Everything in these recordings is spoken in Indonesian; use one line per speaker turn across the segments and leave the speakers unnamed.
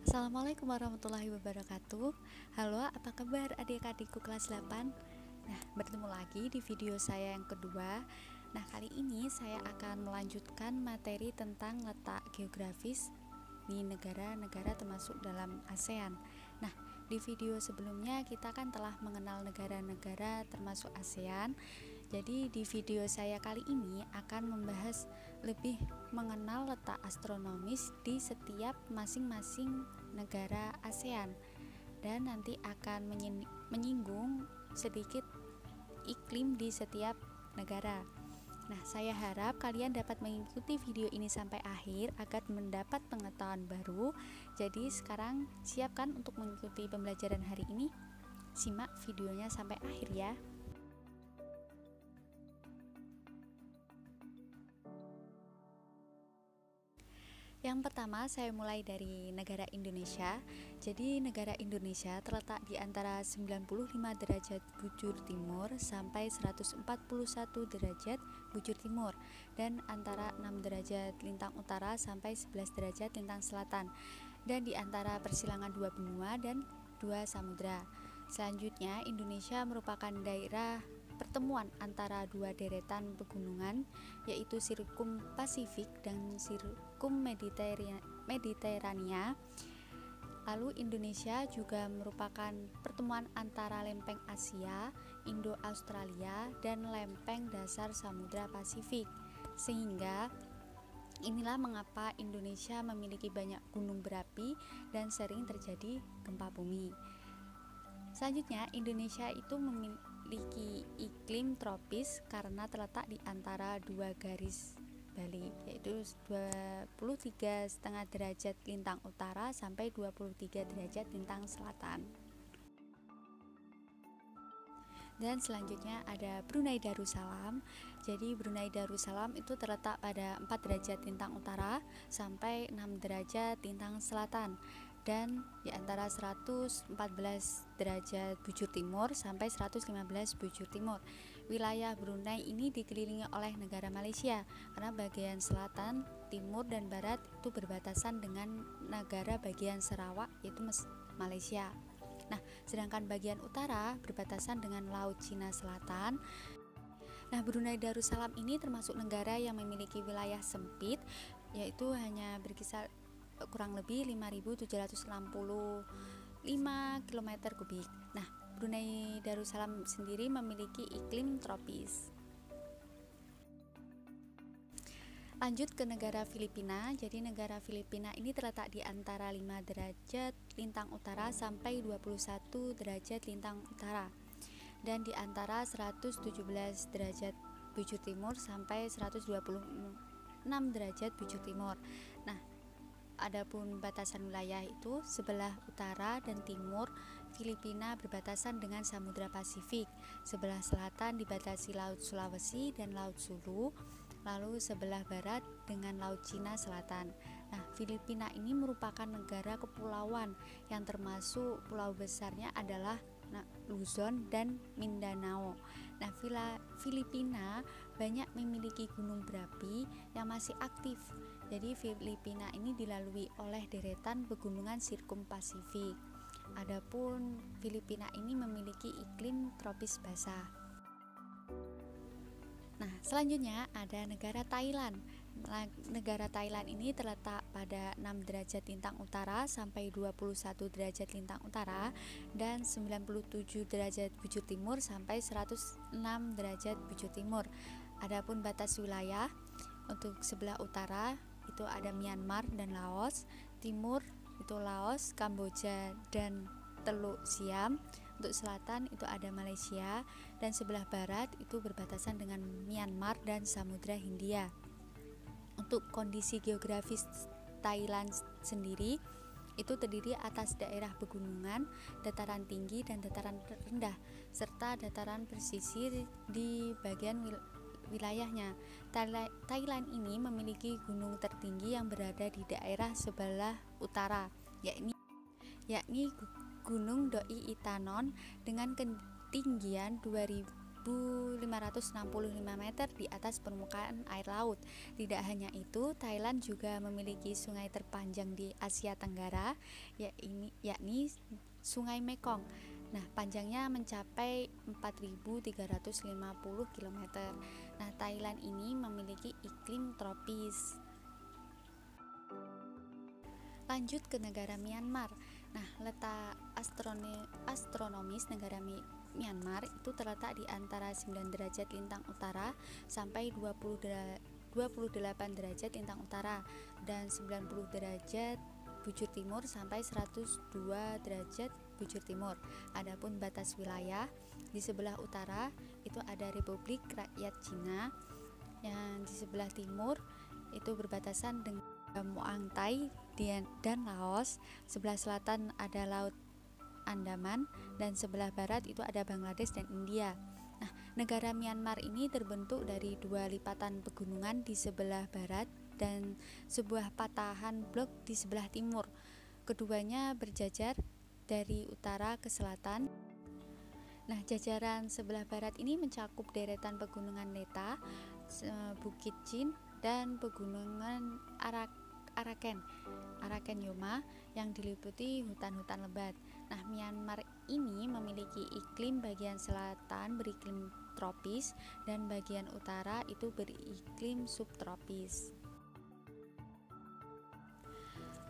Assalamualaikum warahmatullahi wabarakatuh. Halo, apa kabar adik-adikku kelas 8? Nah, bertemu lagi di video saya yang kedua. Nah, kali ini saya akan melanjutkan materi tentang letak geografis di negara-negara termasuk dalam ASEAN. Nah, di video sebelumnya kita kan telah mengenal negara-negara termasuk ASEAN. Jadi di video saya kali ini akan membahas lebih mengenal letak astronomis di setiap masing-masing negara ASEAN, dan nanti akan menyinggung sedikit iklim di setiap negara. Nah, saya harap kalian dapat mengikuti video ini sampai akhir agar mendapat pengetahuan baru. Jadi sekarang siapkan untuk mengikuti pembelajaran hari ini. Simak videonya sampai akhir ya. Yang pertama, saya mulai dari negara Indonesia. Jadi negara Indonesia terletak di antara 95 derajat bujur timur sampai 141 derajat bujur timur, dan antara 6 derajat lintang utara sampai 11 derajat lintang selatan, dan di antara persilangan dua benua dan dua samudra. Selanjutnya, Indonesia merupakan daerah pertemuan antara dua deretan pegunungan, yaitu Sirkum Pasifik dan Sirkum Mediterania. Lalu Indonesia juga merupakan pertemuan antara lempeng Asia, Indo-Australia, dan lempeng dasar Samudra Pasifik. Sehingga inilah mengapa Indonesia memiliki banyak gunung berapi dan sering terjadi gempa bumi. Selanjutnya, Indonesia itu memiliki iklim tropis karena terletak di antara dua garis Bali, yaitu 23,5 derajat lintang utara sampai 23 derajat lintang selatan. Dan selanjutnya ada Brunei Darussalam. Jadi Brunei Darussalam itu terletak pada 4 derajat lintang utara sampai 6 derajat lintang selatan, dan di antara 114 derajat bujur timur sampai 115 bujur timur. Wilayah Brunei ini dikelilingi oleh negara Malaysia, karena bagian selatan, timur, dan barat itu berbatasan dengan negara bagian Sarawak, yaitu Malaysia. Nah, sedangkan bagian utara berbatasan dengan Laut Cina Selatan. Nah, Brunei Darussalam ini termasuk negara yang memiliki wilayah sempit, yaitu hanya berkisar kurang lebih 5.765 km kubik. Nah, Brunei Darussalam sendiri memiliki iklim tropis. Lanjut ke negara Filipina. Jadi negara Filipina ini terletak di antara 5 derajat lintang utara sampai 21 derajat lintang utara, dan di antara 117 derajat bujur timur sampai 126 derajat bujur timur. Nah, adapun batasan wilayah itu sebelah utara dan timur Filipina berbatasan dengan Samudra Pasifik, sebelah selatan dibatasi Laut Sulawesi dan Laut Sulu, lalu sebelah barat dengan Laut Cina Selatan. Nah, Filipina ini merupakan negara kepulauan yang termasuk pulau besarnya adalah Luzon dan Mindanao. Nah, Filipina banyak memiliki gunung berapi yang masih aktif. Jadi Filipina ini dilalui oleh deretan pegunungan Sirkum Pasifik. Adapun Filipina ini memiliki iklim tropis basah. Nah, selanjutnya ada negara Thailand. Negara Thailand ini terletak pada 6 derajat lintang utara sampai 21 derajat lintang utara, dan 97 derajat bujur timur sampai 106 derajat bujur timur. Adapun batas wilayah untuk sebelah utara itu ada Myanmar dan Laos, timur itu Laos, Kamboja, dan Teluk Siam. Untuk selatan itu ada Malaysia, dan sebelah barat itu berbatasan dengan Myanmar dan Samudra Hindia. Untuk kondisi geografis Thailand sendiri itu terdiri atas daerah pegunungan, dataran tinggi dan dataran rendah, serta dataran pesisir di bagian wilayahnya. Thailand ini memiliki gunung tertinggi yang berada di daerah sebelah utara, yakni Gunung Doi Itanon dengan ketinggian 1565 meter di atas permukaan air laut. Tidak hanya itu, Thailand juga memiliki sungai terpanjang di Asia Tenggara, yakni Sungai Mekong. Nah, panjangnya mencapai 4.350 km. Nah, Thailand ini memiliki iklim tropis. Lanjut ke negara Myanmar. Nah, letak astronomis negara Myanmar itu terletak di antara 9 derajat lintang utara sampai 28 derajat lintang utara dan 90 derajat bujur timur sampai 102 derajat bujur timur. Adapun batas wilayah di sebelah utara itu ada Republik Rakyat Cina, yang di sebelah timur itu berbatasan dengan Muang Thai dan Laos, sebelah selatan ada Laut Andaman, dan sebelah barat itu ada Bangladesh dan India. Nah, negara Myanmar ini terbentuk dari 2 lipatan pegunungan di sebelah barat dan sebuah patahan blok di sebelah timur. Keduanya berjajar dari utara ke selatan. Nah, jajaran sebelah barat ini mencakup deretan pegunungan Neta, Bukit Chin, dan pegunungan Araken Yoma yang diliputi hutan-hutan lebat. Nah, Myanmar ini memiliki iklim bagian selatan beriklim tropis dan bagian utara itu beriklim subtropis.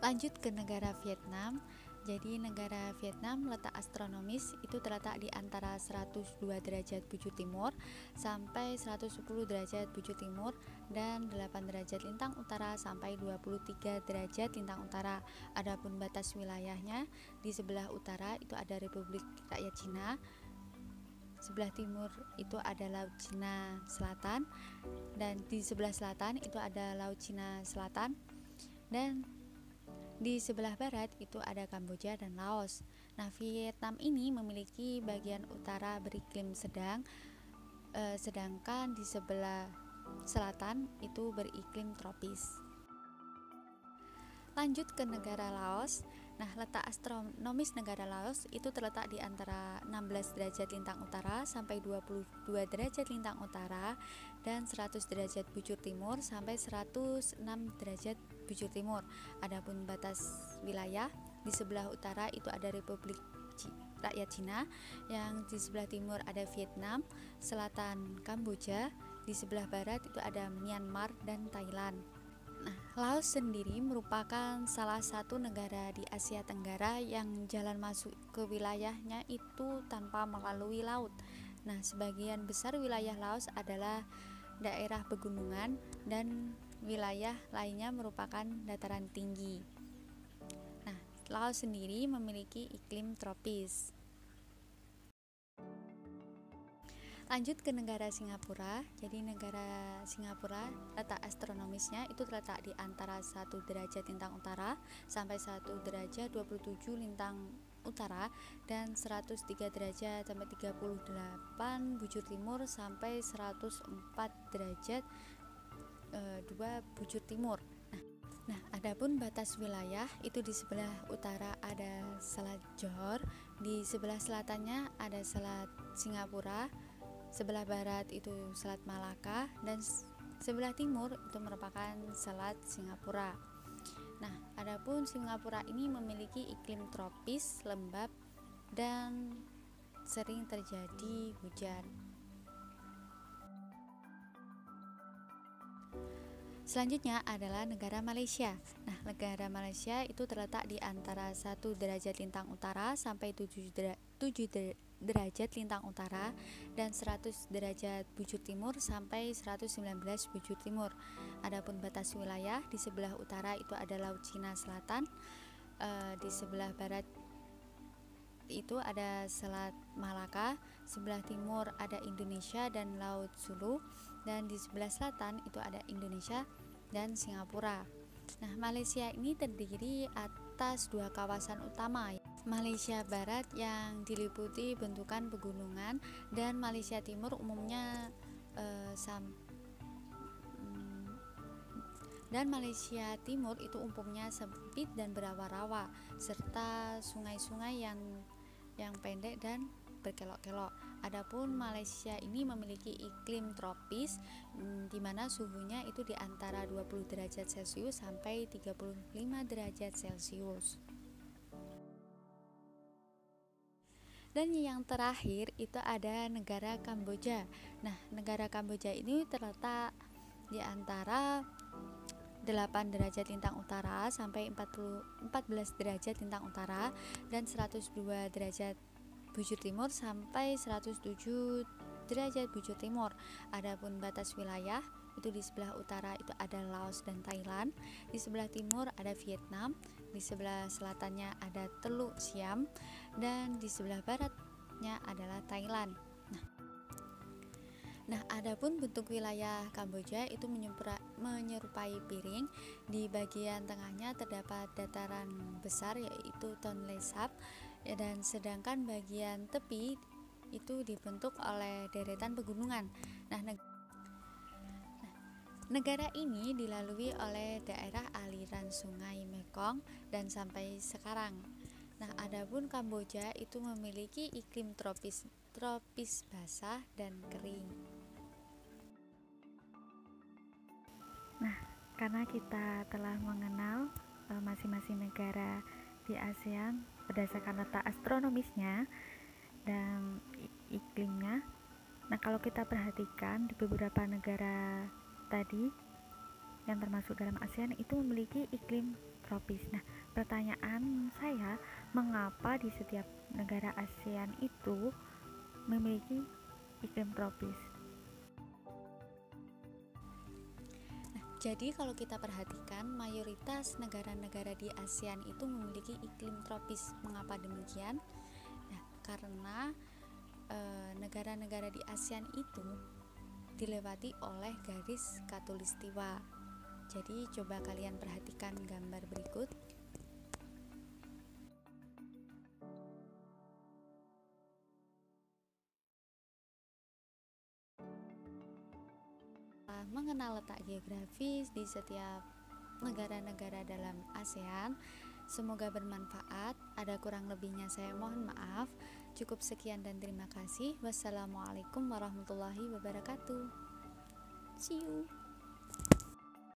Lanjut ke negara Vietnam. Jadi negara Vietnam letak astronomis itu terletak di antara 102 derajat bujur timur sampai 110 derajat bujur timur dan 8 derajat lintang utara sampai 23 derajat lintang utara. Adapun batas wilayahnya di sebelah utara itu ada Republik Rakyat Cina, sebelah timur itu ada Laut Cina Selatan, dan di sebelah selatan itu ada Laut Cina Selatan, dan di sebelah barat itu ada Kamboja dan Laos. Nah, Vietnam ini memiliki bagian utara beriklim sedang, sedangkan di sebelah selatan itu beriklim tropis. Lanjut ke negara Laos. Nah, letak astronomis negara Laos itu terletak di antara 16 derajat lintang utara sampai 22 derajat lintang utara dan 100 derajat bujur timur sampai 106 derajat bujur timur. Adapun batas wilayah di sebelah utara itu ada Republik Rakyat Cina, yang di sebelah timur ada Vietnam, selatan Kamboja, di sebelah barat itu ada Myanmar dan Thailand. Nah, Laos sendiri merupakan salah satu negara di Asia Tenggara yang jalan masuk ke wilayahnya itu tanpa melalui laut. Nah, sebagian besar wilayah Laos adalah daerah pegunungan dan wilayah lainnya merupakan dataran tinggi. Nah, Laos sendiri memiliki iklim tropis. Lanjut ke negara Singapura. Jadi negara Singapura letak astronomisnya itu terletak di antara 1 derajat lintang utara sampai 1 derajat 27 lintang utara dan 103 derajat sampai 38 bujur timur sampai 104 derajat 2 bujur timur. Nah, adapun batas wilayah itu di sebelah utara ada Selat Johor, di sebelah selatannya ada Selat Singapura, sebelah barat itu Selat Malaka, dan sebelah timur itu merupakan Selat Singapura. Nah, adapun Singapura ini memiliki iklim tropis lembab dan sering terjadi hujan. Selanjutnya adalah negara Malaysia. Nah, negara Malaysia itu terletak di antara 1 derajat lintang utara sampai 7 derajat lintang utara dan 100 derajat bujur timur sampai 119 bujur timur. Adapun batas wilayah di sebelah utara itu ada Laut Cina Selatan, di sebelah barat itu ada Selat Malaka, sebelah timur ada Indonesia dan Laut Sulu, dan di sebelah selatan itu ada Indonesia dan Singapura. Nah, Malaysia ini terdiri atas 2 kawasan utama, Malaysia Barat yang diliputi bentukan pegunungan dan Malaysia Timur umumnya dan Malaysia Timur itu umpuknya sempit dan berawa-rawa serta sungai-sungai yang pendek dan berkelok-kelok. Adapun Malaysia ini memiliki iklim tropis di mana suhunya itu di antara 20 derajat Celcius sampai 35 derajat Celcius. Dan yang terakhir itu ada negara Kamboja. Nah, negara Kamboja ini terletak di antara 8 derajat lintang utara sampai 14 derajat lintang utara dan 102 derajat bujur timur sampai 107 derajat bujur timur. Adapun batas wilayah itu di sebelah utara itu ada Laos dan Thailand, di sebelah timur ada Vietnam, di sebelah selatannya ada Teluk Siam, dan di sebelah baratnya adalah Thailand. Nah, adapun bentuk wilayah Kamboja itu menyerupai piring. Di bagian tengahnya terdapat dataran besar yaitu Tonle Sap, dan sedangkan bagian tepi itu dibentuk oleh deretan pegunungan. Negara ini dilalui oleh daerah aliran sungai Mekong dan sampai sekarang. Nah, adapun Kamboja itu memiliki iklim tropis basah dan kering.
Nah, karena kita telah mengenal masing-masing negara di ASEAN berdasarkan letak astronomisnya dan iklimnya. Nah, kalau kita perhatikan di beberapa negara tadi yang termasuk dalam ASEAN itu memiliki iklim tropis. Nah, pertanyaan saya, mengapa di setiap negara ASEAN itu memiliki iklim tropis?
Jadi kalau kita perhatikan, mayoritas negara-negara di ASEAN itu memiliki iklim tropis. Mengapa demikian? Nah, karena negara-negara di ASEAN itu dilewati oleh garis khatulistiwa. Jadi coba kalian perhatikan gambar berikut. Mengenal letak geografis di setiap negara-negara dalam ASEAN, semoga bermanfaat. Ada kurang lebihnya saya mohon maaf. Cukup sekian dan terima kasih. Wassalamualaikum warahmatullahi wabarakatuh. See you.